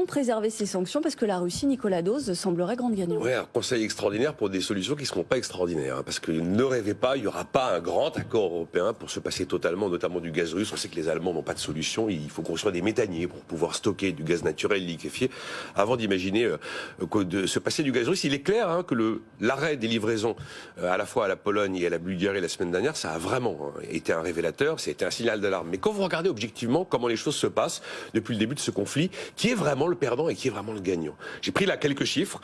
préserver ces sanctions, parce que la Russie, Nicolas Dose, semblerait grande gagnante. Oui, un conseil extraordinaire pour des solutions qui ne seront pas extraordinaires. Parce que ne rêvez pas, il n'y aura pas un grand accord européen pour se passer totalement, notamment du gaz russe. On sait que les Allemands n'ont pas de solution. Il faut construire des méthaniers pour pouvoir stocker du gaz naturel liquéfié avant d'imaginer de se passer du gaz russe. Il est clair que l'arrêt des livraisons à la fois à la Pologne et à la Bulgarie la semaine dernière, ça a vraiment été un révélateur, c'était un signal d'alarme. Mais quand vous regardez objectivement comment les choses se passent depuis le début de ce conflit, qui est vraiment le perdant et qui est vraiment le gagnant? J'ai pris là quelques chiffres.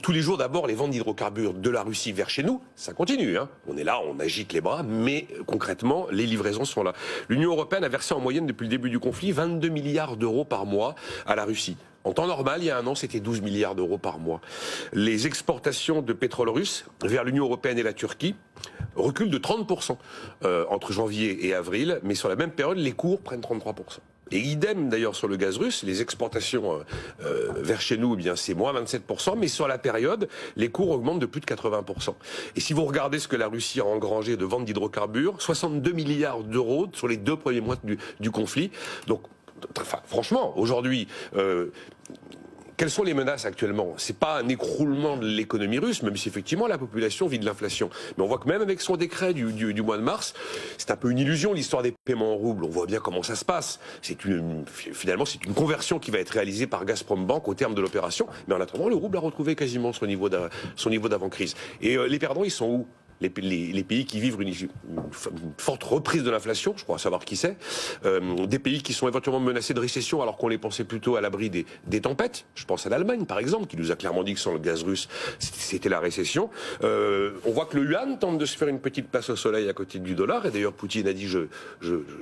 Tous les jours d'abord, les ventes d'hydrocarbures de la Russie vers chez nous, ça continue. On est là, on agite les bras, mais concrètement, les livraisons sont là. L'Union européenne a versé en moyenne depuis le début du conflit 22 milliards d'euros par mois à la Russie. En temps normal, il y a un an, c'était 12 milliards d'euros par mois. Les exportations de pétrole russe vers l'Union européenne et la Turquie reculent de 30% entre janvier et avril, mais sur la même période, les cours prennent 33%. Et idem d'ailleurs sur le gaz russe, les exportations vers chez nous, eh bien c'est moins 27%, mais sur la période, les cours augmentent de plus de 80%. Et si vous regardez ce que la Russie a engrangé de vente d'hydrocarbures, 62 milliards d'euros sur les 2 premiers mois du conflit. Donc, franchement, aujourd'hui, quelles sont les menaces actuellement? C'est pas un écroulement de l'économie russe, même si effectivement la population vit de l'inflation. Mais on voit que même avec son décret du mois de mars, c'est un peu une illusion l'histoire des paiements en roubles. On voit bien comment ça se passe. Finalement, c'est une conversion qui va être réalisée par Gazprom Bank au terme de l'opération. Mais en attendant, le rouble a retrouvé quasiment son niveau d'avant-crise. Et les perdants, ils sont où? Les pays qui vivent une forte reprise de l'inflation, je crois savoir qui c'est, des pays qui sont éventuellement menacés de récession alors qu'on les pensait plutôt à l'abri des tempêtes. Je pense à l'Allemagne par exemple, qui nous a clairement dit que sans le gaz russe, c'était la récession. On voit que le yuan tente de se faire une petite place au soleil à côté du dollar, et d'ailleurs Poutine a dit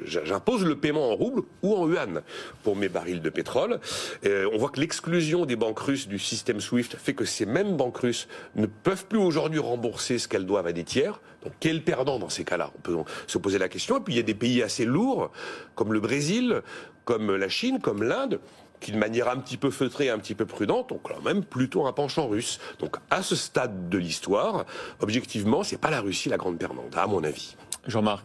j'impose le paiement en rouble ou en yuan pour mes barils de pétrole. On voit que l'exclusion des banques russes du système SWIFT fait que ces mêmes banques russes ne peuvent plus aujourd'hui rembourser ce qu'elles doivent à des tiers. Donc quel perdant dans ces cas-là? On peut se poser la question. Et puis il y a des pays assez lourds, comme le Brésil, comme la Chine, comme l'Inde, qui de manière un petit peu feutrée, un petit peu prudente, ont quand même plutôt un penchant russe. Donc à ce stade de l'histoire, objectivement, c'est pas la Russie la grande perdante, à mon avis. Jean-Marc.